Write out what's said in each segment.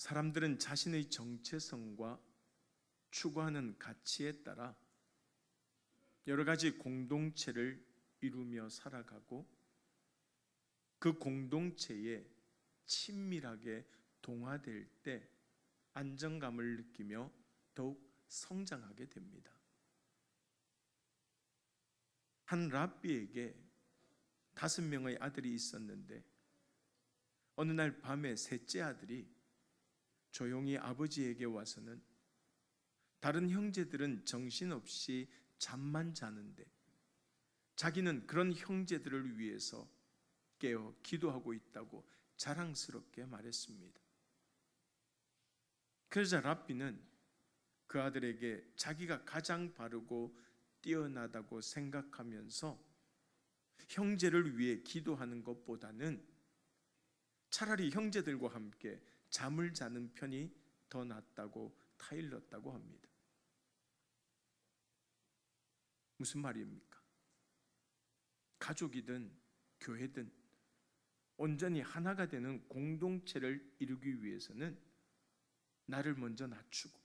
사람들은 자신의 정체성과 추구하는 가치에 따라 여러 가지 공동체를 이루며 살아가고 그 공동체에 친밀하게 동화될 때 안정감을 느끼며 더욱 성장하게 됩니다. 한 랍비에게 5명의 아들이 있었는데 어느 날 밤에 셋째 아들이 조용히 아버지에게 와서는 다른 형제들은 정신없이 잠만 자는데 자기는 그런 형제들을 위해서 깨어 기도하고 있다고 자랑스럽게 말했습니다. 그러자 랍비는 그 아들에게 자기가 가장 바르고 뛰어나다고 생각하면서 형제를 위해 기도하는 것보다는 차라리 형제들과 함께 잠을 자는 편이 더 낫다고 타일렀다고 합니다. 무슨 말입니까? 가족이든 교회든 온전히 하나가 되는 공동체를 이루기 위해서는 나를 먼저 낮추고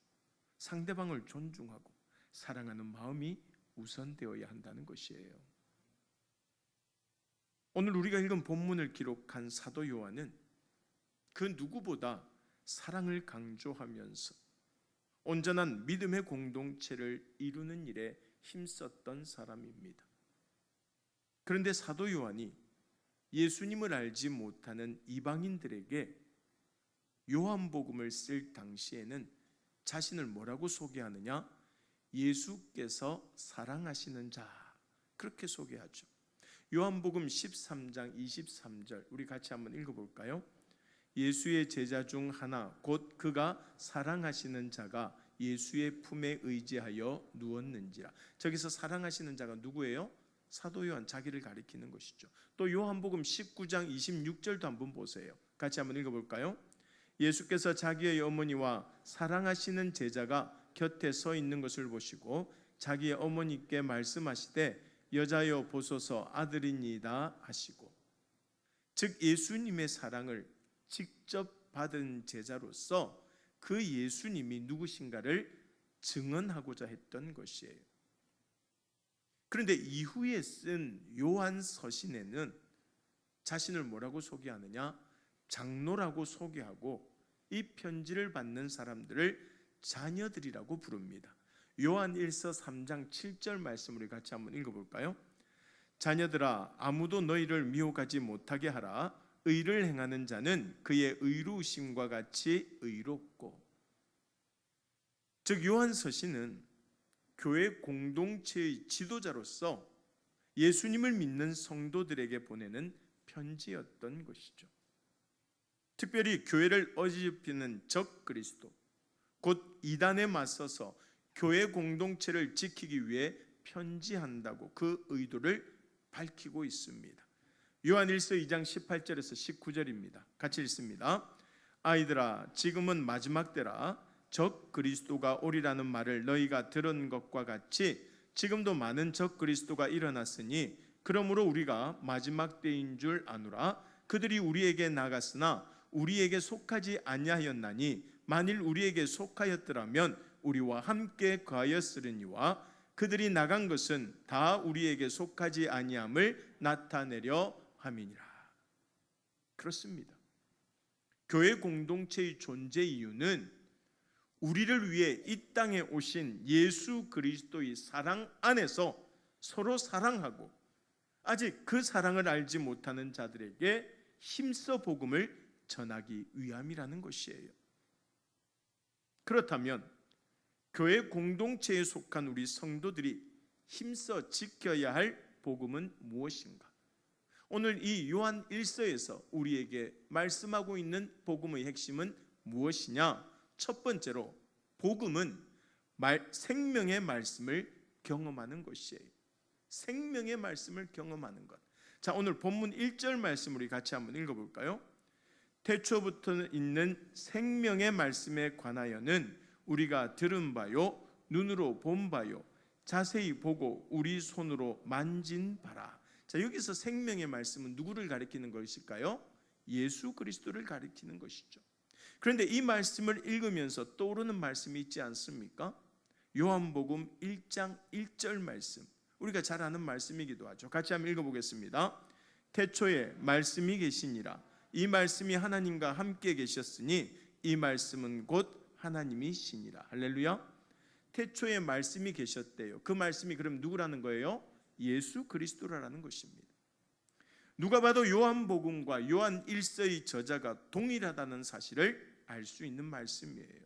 상대방을 존중하고 사랑하는 마음이 우선되어야 한다는 것이에요. 오늘 우리가 읽은 본문을 기록한 사도 요한은 그 누구보다 사랑을 강조하면서 온전한 믿음의 공동체를 이루는 일에 힘썼던 사람입니다. 그런데 사도 요한이 예수님을 알지 못하는 이방인들에게 요한복음을 쓸 당시에는 자신을 뭐라고 소개하느냐? 예수께서 사랑하시는 자, 그렇게 소개하죠. 요한복음 13장 23절 우리 같이 한번 읽어볼까요? 예수의 제자 중 하나 곧 그가 사랑하시는 자가 예수의 품에 의지하여 누웠는지라. 저기서 사랑하시는 자가 누구예요? 사도 요한 자기를 가리키는 것이죠. 또 요한복음 19장 26절도 한번 보세요. 같이 한번 읽어볼까요? 예수께서 자기의 어머니와 사랑하시는 제자가 곁에 서 있는 것을 보시고 자기의 어머니께 말씀하시되 여자여 보소서 아들이니이다 하시고, 즉 예수님의 사랑을 직접 받은 제자로서 그 예수님이 누구신가를 증언하고자 했던 것이에요. 그런데 이후에 쓴 요한 서신에는 자신을 뭐라고 소개하느냐? 장로라고 소개하고 이 편지를 받는 사람들을 자녀들이라고 부릅니다. 요한 1서 3장 7절 말씀을 같이 한번 읽어볼까요? 자녀들아 아무도 너희를 미혹하지 못하게 하라. 의를 행하는 자는 그의 의로우심과 같이 의롭고. 즉 요한 서신은 교회 공동체의 지도자로서 예수님을 믿는 성도들에게 보내는 편지였던 것이죠. 특별히 교회를 어지럽히는 적 그리스도, 곧 이단에 맞서서 교회 공동체를 지키기 위해 편지한다고 그 의도를 밝히고 있습니다. 요한 1서 2장 18절에서 19절입니다. 같이 읽습니다. 아이들아 지금은 마지막 때라. 적 그리스도가 오리라는 말을 너희가 들은 것과 같이 지금도 많은 적 그리스도가 일어났으니 그러므로 우리가 마지막 때인 줄 아노라. 그들이 우리에게 나갔으나 우리에게 속하지 아니하였나니 만일 우리에게 속하였더라면 우리와 함께 거하였으려니와 그들이 나간 것은 다 우리에게 속하지 아니함을 나타내려 함이니라. 그렇습니다. 교회 공동체의 존재 이유는 우리를 위해 이 땅에 오신 예수 그리스도의 사랑 안에서 서로 사랑하고 아직 그 사랑을 알지 못하는 자들에게 힘써 복음을 전하기 위함이라는 것이에요. 그렇다면 교회 공동체에 속한 우리 성도들이 힘써 지켜야 할 복음은 무엇인가? 오늘 이 요한 1서에서 우리에게 말씀하고 있는 복음의 핵심은 무엇이냐? 첫 번째로 복음은 생명의 말씀을 경험하는 것이에요. 생명의 말씀을 경험하는 것. 자, 오늘 본문 1절 말씀 우리 같이 한번 읽어볼까요? 태초부터 있는 생명의 말씀에 관하여는 우리가 들은 바요 눈으로 본 바요 자세히 보고 우리 손으로 만진 바라. 자, 여기서 생명의 말씀은 누구를 가리키는 것일까요? 예수 그리스도를 가리키는 것이죠. 그런데 이 말씀을 읽으면서 떠오르는 말씀이 있지 않습니까? 요한복음 1장 1절 말씀, 우리가 잘 아는 말씀이기도 하죠. 같이 한번 읽어보겠습니다. 태초에 말씀이 계시니라. 이 말씀이 하나님과 함께 계셨으니 이 말씀은 곧 하나님이시니라. 할렐루야. 태초에 말씀이 계셨대요. 그 말씀이 그럼 누구라는 거예요? 예수 그리스도라는 것입니다. 누가 봐도 요한복음과 요한 1서의 저자가 동일하다는 사실을 알 수 있는 말씀이에요.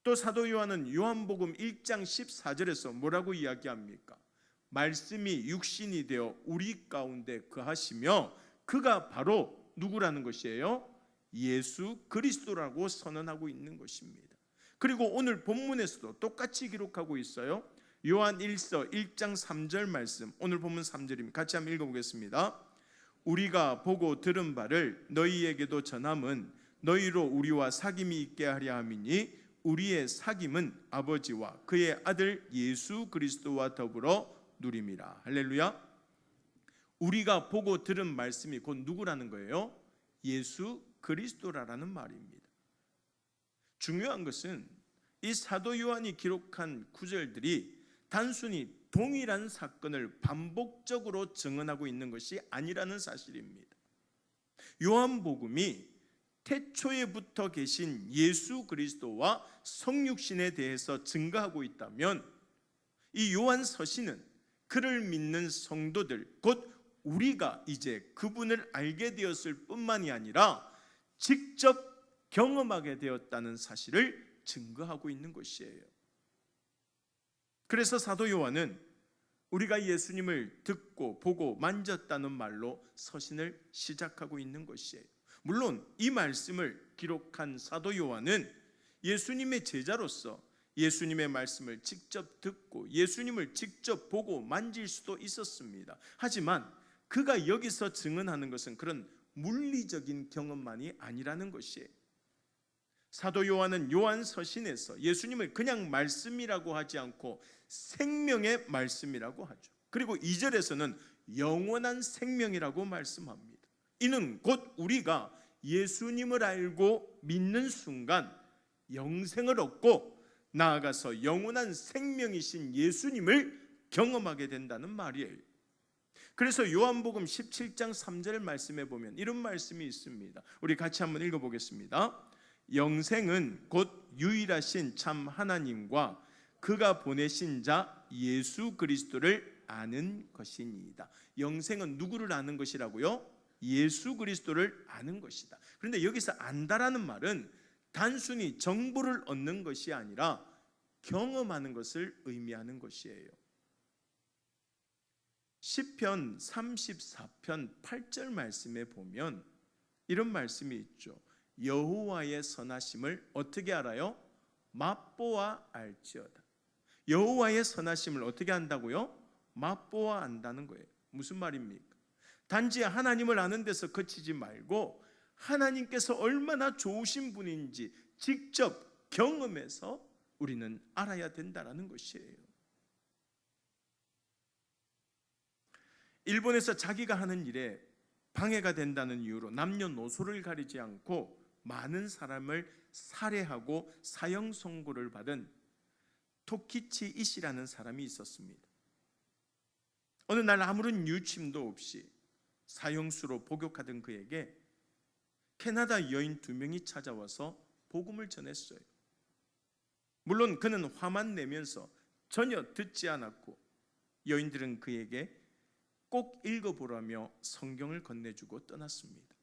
또 사도 요한은 요한복음 1장 14절에서 뭐라고 이야기합니까? 말씀이 육신이 되어 우리 가운데 거하시며 그가 바로 누구라는 것이에요? 예수 그리스도라고 선언하고 있는 것입니다. 그리고 오늘 본문에서도 똑같이 기록하고 있어요. 요한 1서 1장 3절 말씀, 오늘 본문 3절입니다. 같이 한번 읽어보겠습니다. 우리가 보고 들은 바를 너희에게도 전함은 너희로 우리와 사귐이 있게 하려 함이니 우리의 사귐은 아버지와 그의 아들 예수 그리스도와 더불어 누림이라. 할렐루야. 우리가 보고 들은 말씀이 곧 누구라는 거예요? 예수 그리스도라는 말입니다. 중요한 것은 이 사도 요한이 기록한 구절들이 단순히 동일한 사건을 반복적으로 증언하고 있는 것이 아니라는 사실입니다. 요한복음이 태초에부터 계신 예수 그리스도와 성육신에 대해서 증거하고 있다면 이 요한 서신은 그를 믿는 성도들, 곧 우리가 이제 그분을 알게 되었을 뿐만이 아니라 직접 경험하게 되었다는 사실을 증거하고 있는 것이에요. 그래서 사도 요한은 우리가 예수님을 듣고 보고 만졌다는 말로 서신을 시작하고 있는 것이에요. 물론 이 말씀을 기록한 사도 요한은 예수님의 제자로서 예수님의 말씀을 직접 듣고 예수님을 직접 보고 만질 수도 있었습니다. 하지만 그가 여기서 증언하는 것은 그런 물리적인 경험만이 아니라는 것이에요. 사도 요한은 요한 서신에서 예수님을 그냥 말씀이라고 하지 않고 생명의 말씀이라고 하죠. 그리고 2절에서는 영원한 생명이라고 말씀합니다. 이는 곧 우리가 예수님을 알고 믿는 순간 영생을 얻고 나아가서 영원한 생명이신 예수님을 경험하게 된다는 말이에요. 그래서 요한복음 17장 3절 말씀에 보면 이런 말씀이 있습니다. 우리 같이 한번 읽어보겠습니다. 영생은 곧 유일하신 참 하나님과 그가 보내신 자 예수 그리스도를 아는 것이니이다. 영생은 누구를 아는 것이라고요? 예수 그리스도를 아는 것이다. 그런데 여기서 안다라는 말은 단순히 정보를 얻는 것이 아니라 경험하는 것을 의미하는 것이에요. 시편 34편 8절 말씀에 보면 이런 말씀이 있죠. 여호와의 선하심을 어떻게 알아요? 맛보아 알지어다. 여호와의 선하심을 어떻게 안다고요? 맛보아 안다는 거예요. 무슨 말입니까? 단지 하나님을 아는 데서 그치지 말고 하나님께서 얼마나 좋으신 분인지 직접 경험해서 우리는 알아야 된다는 것이에요. 일본에서 자기가 하는 일에 방해가 된다는 이유로 남녀노소를 가리지 않고 많은 사람을 살해하고 사형 선고를 받은 토키치 이시라는 사람이 있었습니다. 어느 날 아무런 유침도 없이 사형수로 복역하던 그에게 캐나다 여인 2명이 찾아와서 복음을 전했어요. 물론 그는 화만 내면서 전혀 듣지 않았고 여인들은 그에게 꼭 읽어보라며 성경을 건네주고 떠났습니다.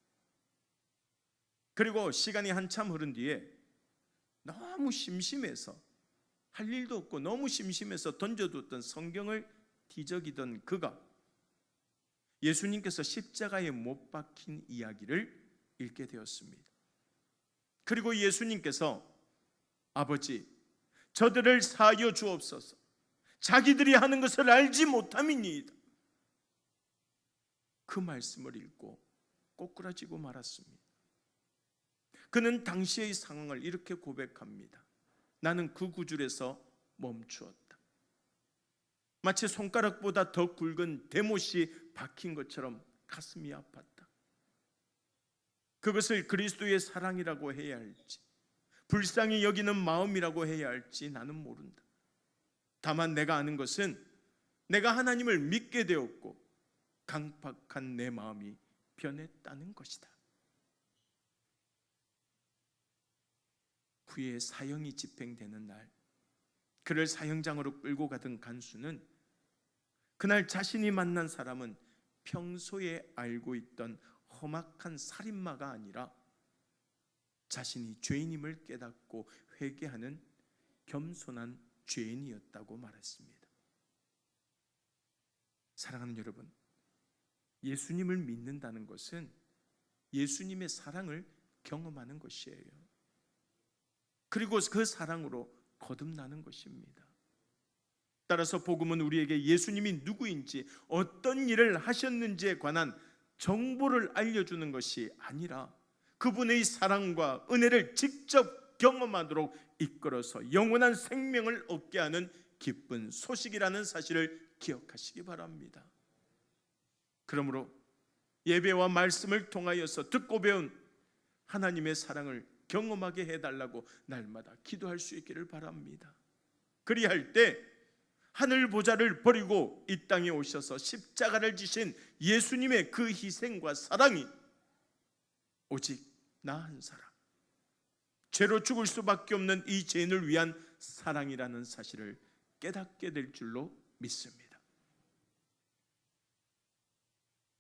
그리고 시간이 한참 흐른 뒤에 너무 심심해서 할 일도 없고 너무 심심해서 던져뒀던 성경을 뒤적이던 그가 예수님께서 십자가에 못 박힌 이야기를 읽게 되었습니다. 그리고 예수님께서 아버지 저들을 사하여 주옵소서 자기들이 하는 것을 알지 못함이니이다. 그 말씀을 읽고 꼬꾸라지고 말았습니다. 그는 당시의 상황을 이렇게 고백합니다. 나는 그 구줄에서 멈추었다. 마치 손가락보다 더 굵은 대못이 박힌 것처럼 가슴이 아팠다. 그것을 그리스도의 사랑이라고 해야 할지, 불쌍히 여기는 마음이라고 해야 할지 나는 모른다. 다만 내가 아는 것은 내가 하나님을 믿게 되었고 강팍한 내 마음이 변했다는 것이다. 후에 사형이 집행되는 날, 그를 사형장으로 끌고 가던 간수는 그날 자신이 만난 사람은 평소에 알고 있던 험악한 살인마가 아니라 자신이 죄인임을 깨닫고 회개하는 겸손한 죄인이었다고 말했습니다. 사랑하는 여러분, 예수님을 믿는다는 것은 예수님의 사랑을 경험하는 것이에요. 그리고 그 사랑으로 거듭나는 것입니다. 따라서 복음은 우리에게 예수님이 누구인지, 어떤 일을 하셨는지에 관한 정보를 알려주는 것이 아니라 그분의 사랑과 은혜를 직접 경험하도록 이끌어서 영원한 생명을 얻게 하는 기쁜 소식이라는 사실을 기억하시기 바랍니다. 그러므로 예배와 말씀을 통하여서 듣고 배운 하나님의 사랑을 경험하게 해달라고 날마다 기도할 수 있기를 바랍니다. 그리할 때 하늘 보좌를 버리고 이 땅에 오셔서 십자가를 지신 예수님의 그 희생과 사랑이 오직 나 한 사람, 죄로 죽을 수밖에 없는 이 죄인을 위한 사랑이라는 사실을 깨닫게 될 줄로 믿습니다.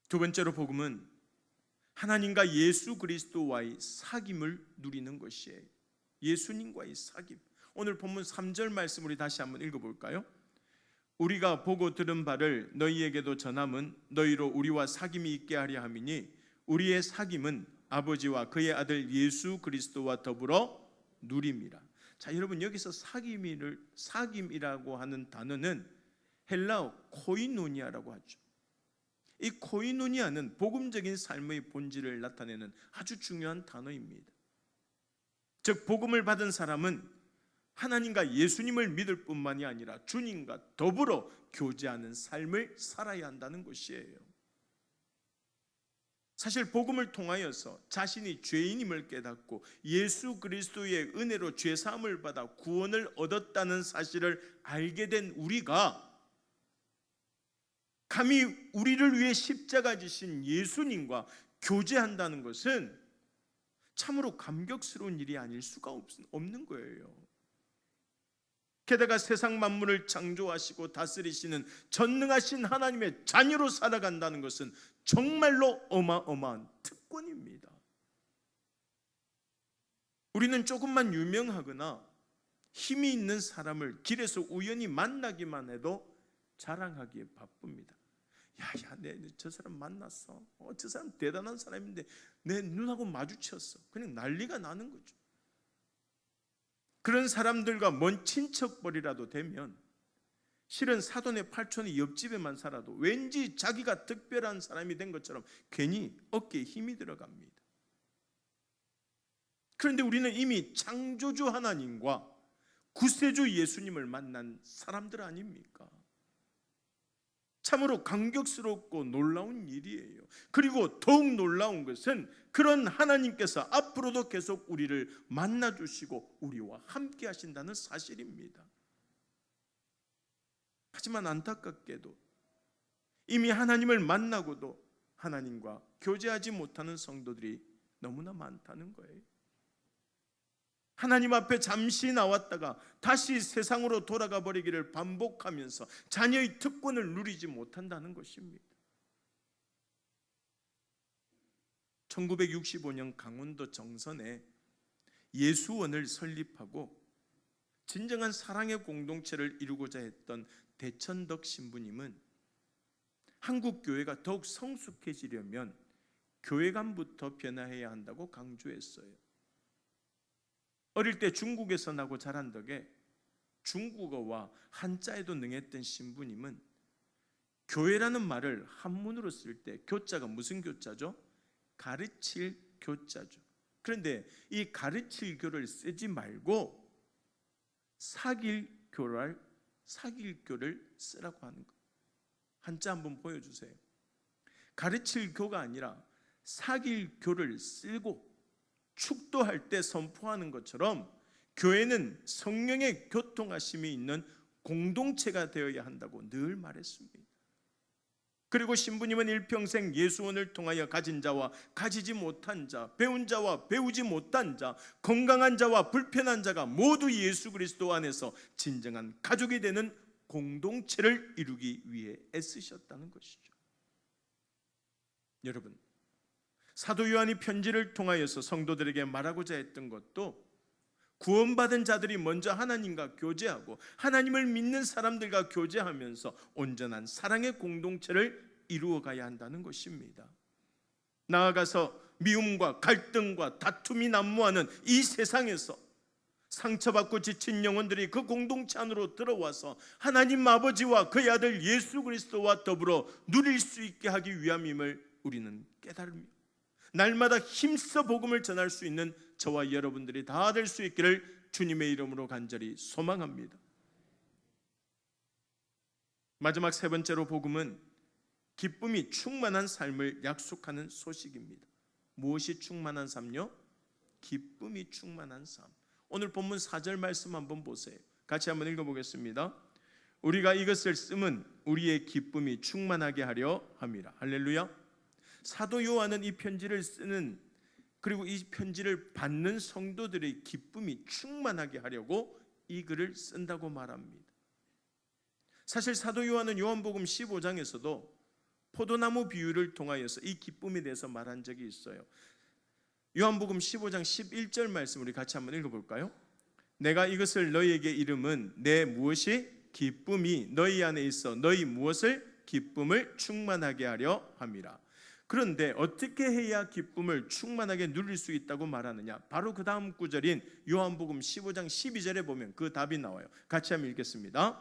두 번째로 복음은 하나님과 예수 그리스도와의 사귐을 누리는 것이에요. 예수님과의 사귐. 오늘 본문 3절 말씀 우리 다시 한번 읽어볼까요? 우리가 보고 들은 바를 너희에게도 전함은 너희로 우리와 사귐이 있게 하려 함이니 우리의 사귐은 아버지와 그의 아들 예수 그리스도와 더불어 누림이라. 자, 여러분, 여기서 사귐이라고 하는 단어는 헬라어 코이노니아라고 하죠. 이 코이노니아는 복음적인 삶의 본질을 나타내는 아주 중요한 단어입니다. 즉, 복음을 받은 사람은 하나님과 예수님을 믿을 뿐만이 아니라 주님과 더불어 교제하는 삶을 살아야 한다는 것이에요. 사실 복음을 통하여서 자신이 죄인임을 깨닫고 예수 그리스도의 은혜로 죄사함을 받아 구원을 얻었다는 사실을 알게 된 우리가 감히 우리를 위해 십자가 지신 예수님과 교제한다는 것은 참으로 감격스러운 일이 아닐 수가 없는 거예요. 게다가 세상 만물을 창조하시고 다스리시는 전능하신 하나님의 자녀로 살아간다는 것은 정말로 어마어마한 특권입니다. 우리는 조금만 유명하거나 힘이 있는 사람을 길에서 우연히 만나기만 해도 자랑하기에 바쁩니다. 야, 저 사람 만났어. 저 사람 대단한 사람인데 내 눈하고 마주쳤어. 그냥 난리가 나는 거죠. 그런 사람들과 먼 친척벌이라도 되면 실은 사돈의 팔촌의 옆집에만 살아도 왠지 자기가 특별한 사람이 된 것처럼 괜히 어깨에 힘이 들어갑니다. 그런데 우리는 이미 창조주 하나님과 구세주 예수님을 만난 사람들 아닙니까? 참으로 감격스럽고 놀라운 일이에요. 그리고 더욱 놀라운 것은 그런 하나님께서 앞으로도 계속 우리를 만나주시고 우리와 함께 하신다는 사실입니다. 하지만 안타깝게도 이미 하나님을 만나고도 하나님과 교제하지 못하는 성도들이 너무나 많다는 거예요. 하나님 앞에 잠시 나왔다가 다시 세상으로 돌아가 버리기를 반복하면서 자녀의 특권을 누리지 못한다는 것입니다. 1965년 강원도 정선에 예수원을 설립하고 진정한 사랑의 공동체를 이루고자 했던 대천덕 신부님은 한국 교회가 더욱 성숙해지려면 교회관부터 변화해야 한다고 강조했어요. 어릴 때 중국에서 나고 자란 덕에 중국어와 한자에도 능했던 신부님은 교회라는 말을 한문으로 쓸 때 교자가 무슨 교자죠? 가르칠 교자죠. 그런데 이 가르칠 교를 쓰지 말고 사귈 교를 쓰라고 하는 거예요. 한자 한번 보여주세요. 가르칠 교가 아니라 사길교를 쓰고 축도할 때 선포하는 것처럼 교회는 성령의 교통하심이 있는 공동체가 되어야 한다고 늘 말했습니다. 그리고 신부님은 일평생 예수원을 통하여 가진 자와 가지지 못한 자, 배운 자와 배우지 못한 자, 건강한 자와 불편한 자가 모두 예수 그리스도 안에서 진정한 가족이 되는 공동체를 이루기 위해 애쓰셨다는 것이죠. 여러분, 사도 요한이 편지를 통하여서 성도들에게 말하고자 했던 것도 구원받은 자들이 먼저 하나님과 교제하고 하나님을 믿는 사람들과 교제하면서 온전한 사랑의 공동체를 이루어가야 한다는 것입니다. 나아가서 미움과 갈등과 다툼이 난무하는 이 세상에서 상처받고 지친 영혼들이 그 공동체 안으로 들어와서 하나님 아버지와 그의 아들 예수 그리스도와 더불어 누릴 수 있게 하기 위함임을 우리는 깨달으며 날마다 힘써 복음을 전할 수 있는 저와 여러분들이 다 될 수 있기를 주님의 이름으로 간절히 소망합니다. 마지막 세 번째로 복음은 기쁨이 충만한 삶을 약속하는 소식입니다. 무엇이 충만한 삶요? 기쁨이 충만한 삶. 오늘 본문 4절 말씀 한번 보세요. 같이 한번 읽어보겠습니다. 우리가 이것을 쓰면 우리의 기쁨이 충만하게 하려 함이라. 할렐루야. 사도 요한은 이 편지를 쓰는 그리고 이 편지를 받는 성도들의 기쁨이 충만하게 하려고 이 글을 쓴다고 말합니다. 사실 사도 요한은 요한복음 15장에서도 포도나무 비유를 통하여서 이 기쁨에 대해서 말한 적이 있어요. 요한복음 15장 11절 말씀 우리 같이 한번 읽어볼까요? 내가 이것을 너희에게 이름은 내 무엇이 기쁨이 너희 안에 있어 너희 무엇을 기쁨을 충만하게 하려 함이라. 그런데 어떻게 해야 기쁨을 충만하게 누릴 수 있다고 말하느냐? 바로 그 다음 구절인 요한복음 15장 12절에 보면 그 답이 나와요. 같이 한번 읽겠습니다.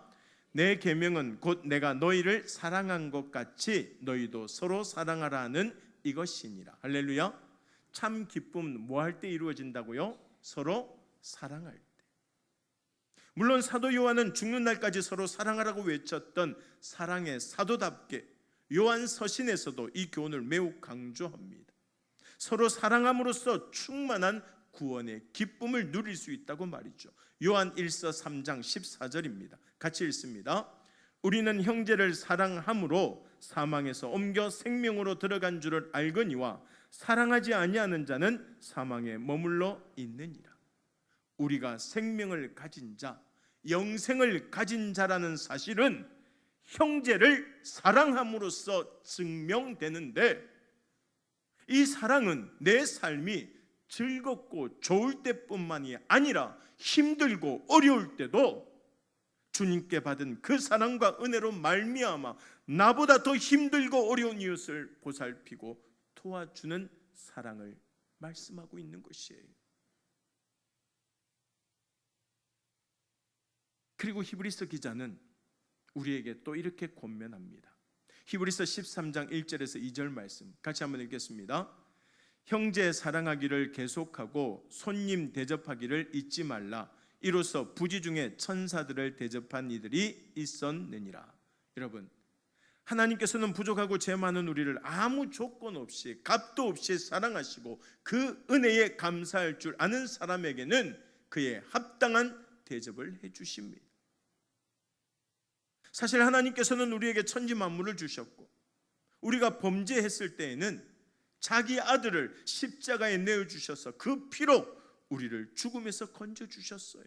내 계명은 곧 내가 너희를 사랑한 것 같이 너희도 서로 사랑하라 하는 이것이니라. 할렐루야. 참 기쁨은 뭐 할 때 이루어진다고요? 서로 사랑할 때. 물론 사도 요한은 죽는 날까지 서로 사랑하라고 외쳤던 사랑의 사도답게 요한 서신에서도 이 교훈을 매우 강조합니다. 서로 사랑함으로써 충만한 구원의 기쁨을 누릴 수 있다고 말이죠. 요한 1서 3장 14절입니다. 같이 읽습니다. 우리는 형제를 사랑함으로 사망에서 옮겨 생명으로 들어간 줄을 알거니와 사랑하지 아니하는 자는 사망에 머물러 있느니라. 우리가 생명을 가진 자, 영생을 가진 자라는 사실은 형제를 사랑함으로써 증명되는데, 이 사랑은 내 삶이 즐겁고 좋을 때뿐만이 아니라 힘들고 어려울 때도 주님께 받은 그 사랑과 은혜로 말미암아 나보다 더 힘들고 어려운 이웃을 보살피고 도와주는 사랑을 말씀하고 있는 것이에요. 그리고 히브리서 기자는 우리에게 또 이렇게 권면합니다. 히브리서 13장 1절에서 2절 말씀 같이 한번 읽겠습니다. 형제 사랑하기를 계속하고 손님 대접하기를 잊지 말라. 이로써 부지 중에 천사들을 대접한 이들이 있었느니라. 여러분, 하나님께서는 부족하고 죄 많은 우리를 아무 조건 없이 값도 없이 사랑하시고 그 은혜에 감사할 줄 아는 사람에게는 그의 합당한 대접을 해주십니다. 사실 하나님께서는 우리에게 천지 만물을 주셨고 우리가 범죄했을 때에는 자기 아들을 십자가에 내어주셔서 그 피로 우리를 죽음에서 건져주셨어요.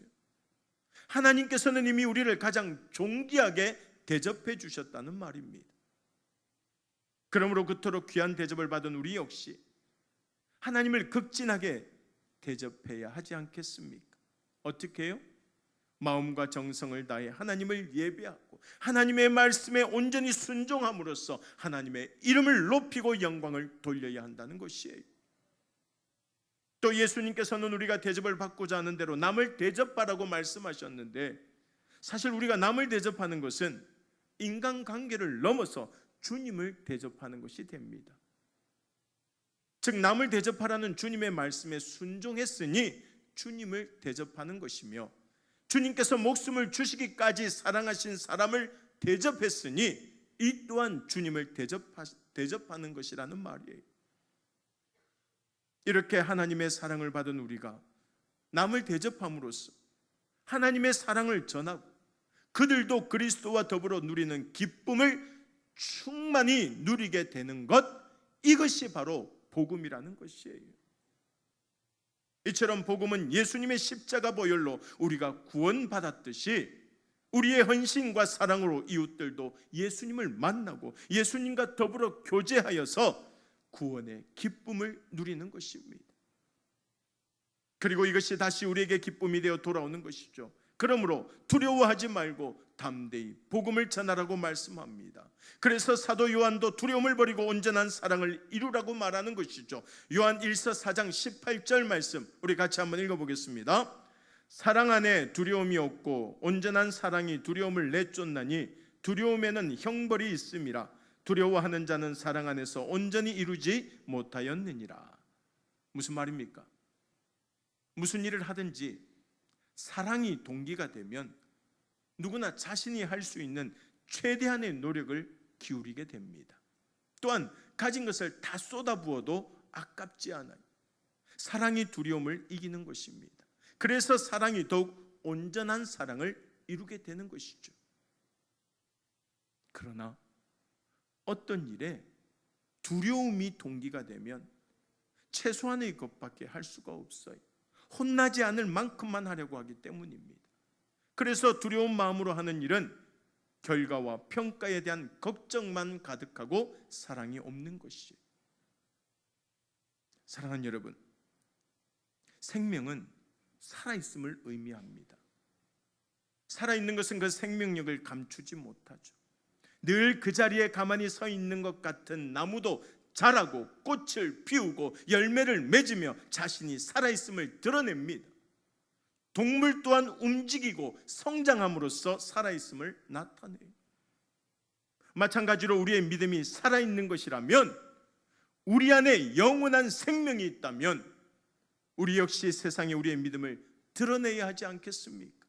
하나님께서는 이미 우리를 가장 존귀하게 대접해 주셨다는 말입니다. 그러므로 그토록 귀한 대접을 받은 우리 역시 하나님을 극진하게 대접해야 하지 않겠습니까? 어떻게 해요? 마음과 정성을 다해 하나님을 예배하고 하나님의 말씀에 온전히 순종함으로써 하나님의 이름을 높이고 영광을 돌려야 한다는 것이에요. 또 예수님께서는 우리가 대접을 받고자 하는 대로 남을 대접하라고 말씀하셨는데, 사실 우리가 남을 대접하는 것은 인간관계를 넘어서 주님을 대접하는 것이 됩니다. 즉 남을 대접하라는 주님의 말씀에 순종했으니 주님을 대접하는 것이며, 주님께서 목숨을 주시기까지 사랑하신 사람을 대접했으니 이 또한 주님을 대접하는 것이라는 말이에요. 이렇게 하나님의 사랑을 받은 우리가 남을 대접함으로써 하나님의 사랑을 전하고 그들도 그리스도와 더불어 누리는 기쁨을 충만히 누리게 되는 것, 이것이 바로 복음이라는 것이에요. 이처럼 복음은 예수님의 십자가 보혈로 우리가 구원받았듯이 우리의 헌신과 사랑으로 이웃들도 예수님을 만나고 예수님과 더불어 교제하여서 구원의 기쁨을 누리는 것입니다. 그리고 이것이 다시 우리에게 기쁨이 되어 돌아오는 것이죠. 그러므로 두려워하지 말고 담대히 복음을 전하라고 말씀합니다. 그래서 사도 요한도 두려움을 버리고 온전한 사랑을 이루라고 말하는 것이죠. 요한 1서 4장 18절 말씀 우리 같이 한번 읽어보겠습니다. 사랑 안에 두려움이 없고 온전한 사랑이 두려움을 내쫓나니 두려움에는 형벌이 있음이라. 두려워하는 자는 사랑 안에서 온전히 이루지 못하였느니라. 무슨 말입니까? 무슨 일을 하든지 사랑이 동기가 되면 누구나 자신이 할 수 있는 최대한의 노력을 기울이게 됩니다. 또한 가진 것을 다 쏟아부어도 아깝지 않아요. 사랑이 두려움을 이기는 것입니다. 그래서 사랑이 더욱 온전한 사랑을 이루게 되는 것이죠. 그러나 어떤 일에 두려움이 동기가 되면 최소한의 것밖에 할 수가 없어요. 혼나지 않을 만큼만 하려고 하기 때문입니다. 그래서 두려운 마음으로 하는 일은 결과와 평가에 대한 걱정만 가득하고 사랑이 없는 것이죠. 사랑하는 여러분, 생명은 살아있음을 의미합니다. 살아있는 것은 그 생명력을 감추지 못하죠. 늘 그 자리에 가만히 서 있는 것 같은 나무도 자라고 꽃을 피우고 열매를 맺으며 자신이 살아있음을 드러냅니다. 동물 또한 움직이고 성장함으로써 살아있음을 나타내요. 마찬가지로 우리의 믿음이 살아있는 것이라면, 우리 안에 영원한 생명이 있다면 우리 역시 세상에 우리의 믿음을 드러내야 하지 않겠습니까?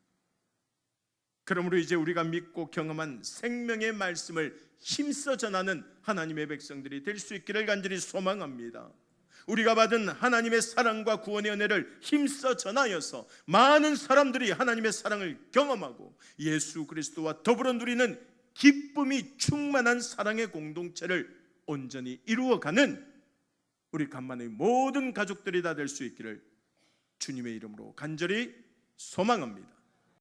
그러므로 이제 우리가 믿고 경험한 생명의 말씀을 힘써 전하는 하나님의 백성들이 될 수 있기를 간절히 소망합니다. 우리가 받은 하나님의 사랑과 구원의 은혜를 힘써 전하여서 많은 사람들이 하나님의 사랑을 경험하고 예수 그리스도와 더불어 누리는 기쁨이 충만한 사랑의 공동체를 온전히 이루어가는 우리 간만의 모든 가족들이 다 될 수 있기를 주님의 이름으로 간절히 소망합니다.